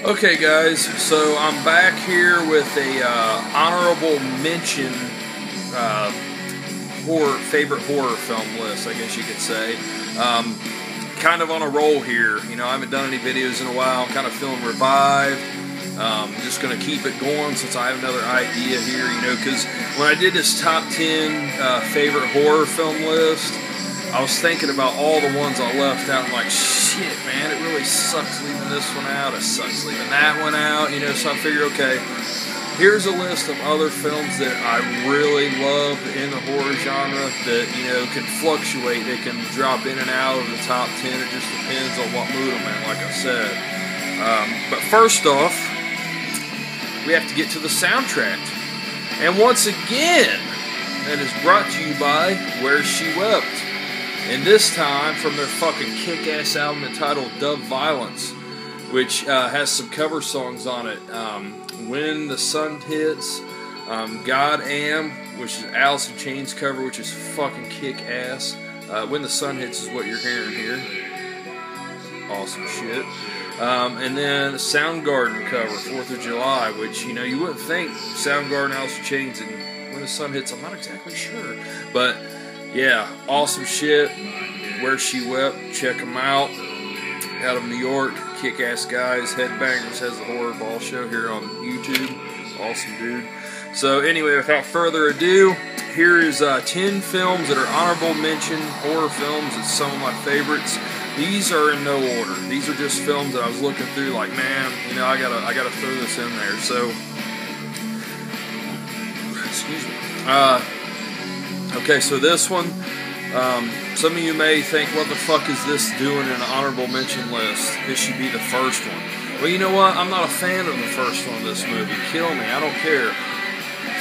Okay, guys, so I'm back here with a honorable mention favorite horror film list, I guess you could say. Kind of on a roll here. You know, I haven't done any videos in a while. I'm kind of feeling revived. Just going to keep it going since I have another idea here, you know, because when I did this top 10 favorite horror film list, I was thinking about all the ones I left out and like, shit, man, it really sucks leaving this one out. It sucks leaving that one out, you know, so I figured, okay, here's a list of other films that I really love in the horror genre that, you know, can fluctuate. They can drop in and out of the top 10. It just depends on what mood I'm in, like I said. But first off, we have to get to the soundtrack. And once again, that is brought to you by Where She Wept. And this time from their fucking kick-ass album entitled Dove Violence, which has some cover songs on it. When the Sun Hits, God Am, which is Alice in Chains cover, which is fucking kick-ass. When the Sun Hits is what you're hearing here. Awesome shit. And then Soundgarden cover, 4th of July, which, you know, you wouldn't think Soundgarden, Alice in Chains, and When the Sun Hits, I'm not exactly sure. But, yeah, awesome shit. Where She Wept, check them out. Out of New York, kick-ass guys, Headbangers has the Horror Ball Show here on YouTube. Awesome dude. So anyway, without further ado, here is 10 films that are honorable mention horror films. It's some of my favorites. These are in no order. These are just films that I was looking through like, man, you know, I gotta throw this in there. So, excuse me. Okay, so this one, some of you may think, what the fuck is this doing in an honorable mention list? This should be the first one. Well, you know what? I'm not a fan of the first one of this movie. Kill me, I don't care.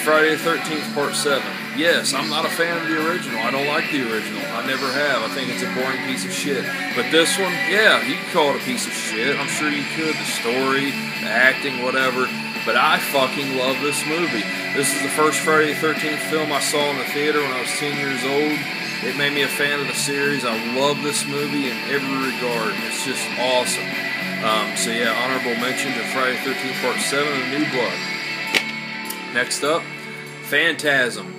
Friday the 13th, Part 7. Yes, I'm not a fan of the original. I don't like the original. I never have. I think it's a boring piece of shit. But this one, yeah, you could call it a piece of shit. I'm sure you could. The story, the acting, whatever. But I fucking love this movie. This is the first Friday the 13th film I saw in the theater when I was 10 years old. It made me a fan of the series. I love this movie in every regard. It's just awesome. So yeah, honorable mention to Friday the 13th Part 7 and New Blood. Next up, Phantasm.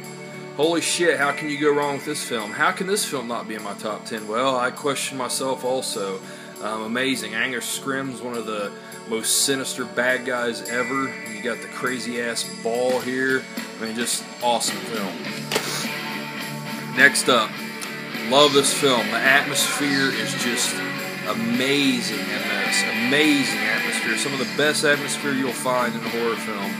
Holy shit, how can you go wrong with this film? How can this film not be in my top 10? Well, I question myself also. Amazing. Angus Scrimm's one of the most sinister bad guys ever. You got the crazy ass ball here. I mean, just awesome film. Next up, love this film. The atmosphere is just amazing in this. Amazing atmosphere. Some of the best atmosphere you'll find in a horror film.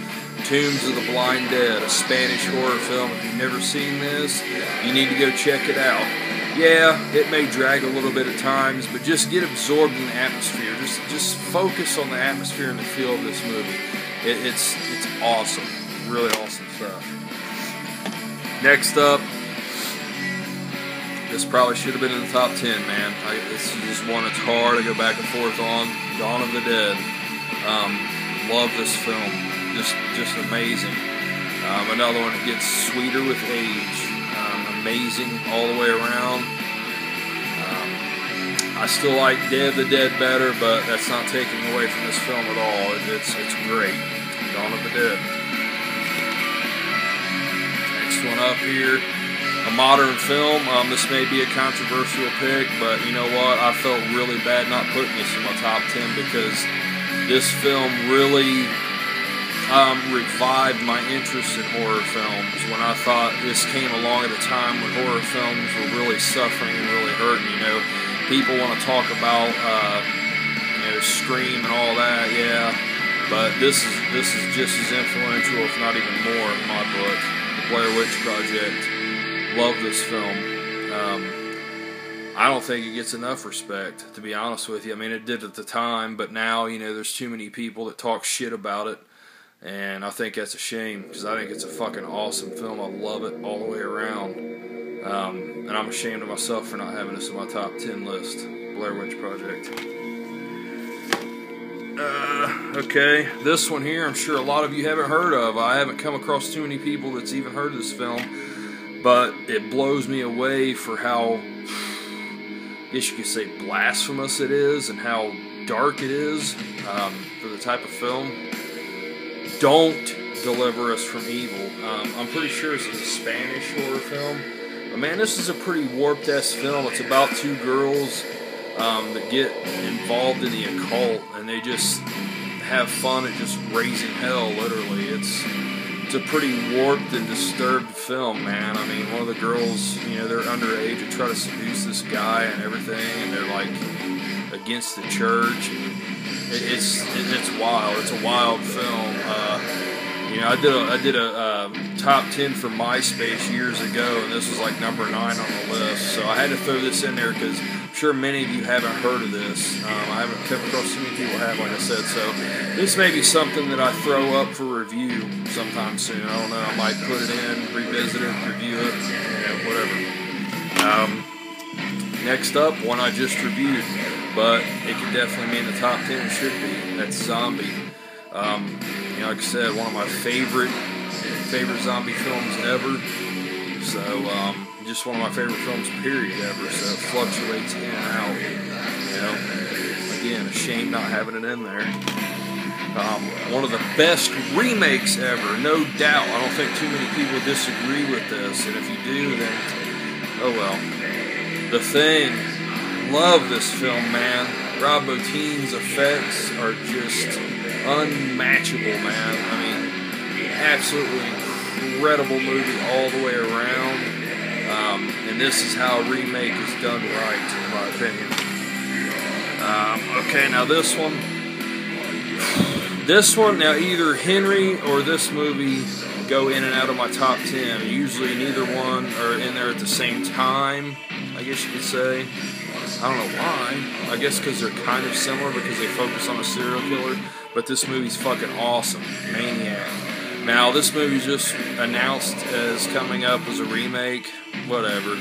Tombs of the Blind Dead, a Spanish horror film. If you've never seen this, you need to go check it out. Yeah, it may drag a little bit at times, but just get absorbed in the atmosphere. Just focus on the atmosphere and the feel of this movie. It's awesome. Really awesome stuff. Next up, this probably should have been in the top 10, man. This is just one that's hard to go back and forth on. Dawn of the Dead. Love this film. Just amazing. Another one that gets sweeter with age. Amazing all the way around. I still like Day of the Dead better, but that's not taking away from this film at all. It's great. Dawn of the Dead. Next one up here. A modern film. This may be a controversial pick, but you know what? I felt really bad not putting this in my top 10 because this film really revived my interest in horror films when I thought this came along at a time when horror films were really suffering and really hurting. You know, people want to talk about you know, Scream and all that, yeah, but this is just as influential, if not even more, in my book. The Blair Witch Project. Love this film. I don't think it gets enough respect, to be honest with you. I mean, it did at the time, but now, you know, there's too many people that talk shit about it. And I think that's a shame, because I think it's a fucking awesome film. I love it all the way around. And I'm ashamed of myself for not having this in my top 10 list. Blair Witch Project. Okay, this one here, I'm sure a lot of you haven't heard of. I haven't come across too many people that's even heard of this film. But it blows me away for how, I guess you could say, blasphemous it is, and how dark it is for the type of film. Don't Deliver Us from Evil. I'm pretty sure this is a Spanish horror film. But man, this is a pretty warped-ass film. It's about two girls that get involved in the occult, and they just have fun at just raising hell, literally. It's a pretty warped and disturbed film, man. I mean, one of the girls, you know, they're underage and try to seduce this guy and everything, and they're like against the church. And it's wild. It's a wild film. You know, I did a top 10 for MySpace years ago, and this was like number 9 on the list. So I had to throw this in there because I'm sure many of you haven't heard of this. I haven't come across too many people have, like I said. So this may be something that I throw up for review sometime soon. I don't know. I might put it in, revisit it, review it, you know, whatever. Next up, one I just reviewed, but it could definitely be in the top 10. It should be. That's Zombie. You know, like I said, one of my favorite zombie films ever. So, just one of my favorite films, period, ever. So it fluctuates in and out. You know, again, a shame not having it in there. One of the best remakes ever, no doubt. I don't think too many people disagree with this, and if you do, then oh well. The Thing. Love this film, man. Rob Bottin's effects are just unmatchable, man. I mean, absolutely incredible movie all the way around. And this is how a remake is done right, in my opinion. Okay, now this one, now either Henry or this movie go in and out of my top 10. Usually neither one are in there at the same time, I guess you could say. I don't know why. I guess because they're kind of similar because they focus on a serial killer. But this movie's fucking awesome. Maniac. Now, this movie's just announced as coming up as a remake. Whatever.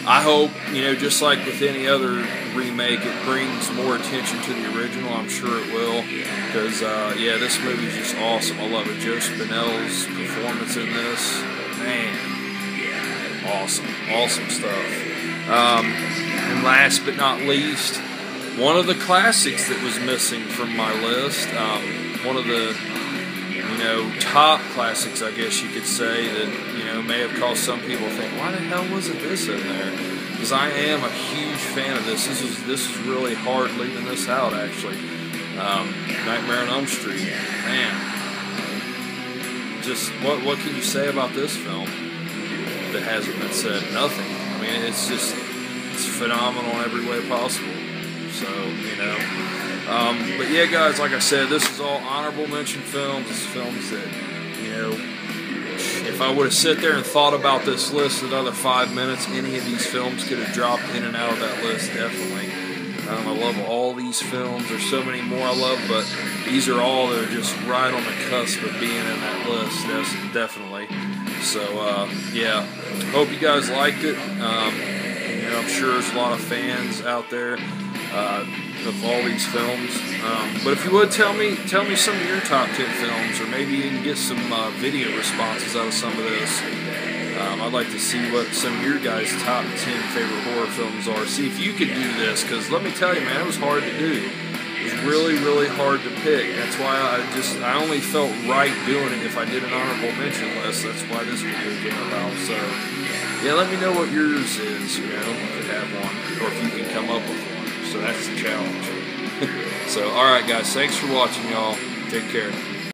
I hope, you know, just like with any other remake, it brings more attention to the original. I'm sure it will. Because, yeah, this movie's just awesome. I love it. Joe Spinell's performance in this. Man. Awesome. Awesome stuff. And last but not least, one of the classics that was missing from my list, one of the, you know, top classics, I guess you could say, that, you know, may have caused some people to think, why the hell wasn't this in there? Because I am a huge fan of this. This is really hard leaving this out, actually. Nightmare on Elm Street, man. Just, what can you say about this film that hasn't been said? Nothing. I mean, it's phenomenal in every way possible. So, you know. But yeah, guys, like I said, this is all honorable mention films. It's films that, you know, if I would have sit there and thought about this list another 5 minutes, any of these films could have dropped in and out of that list, definitely. I love all these films. There's so many more I love, but these are all that are just right on the cusp of being in that list, definitely. So, yeah, hope you guys liked it. You know, I'm sure there's a lot of fans out there of all these films. But if you would, tell me some of your top 10 films, or maybe you can get some video responses out of some of this. I'd like to see what some of your guys' top 10 favorite horror films are. See if you could do this, because let me tell you, man, it was hard to do. It was really, really hard to pick. That's why I only felt right doing it if I did an honorable mention list. That's why this video came about. So, yeah, let me know what yours is, you know, if you have one, or if you can come up with one. So that's the challenge. So, alright guys, thanks for watching, y'all. Take care.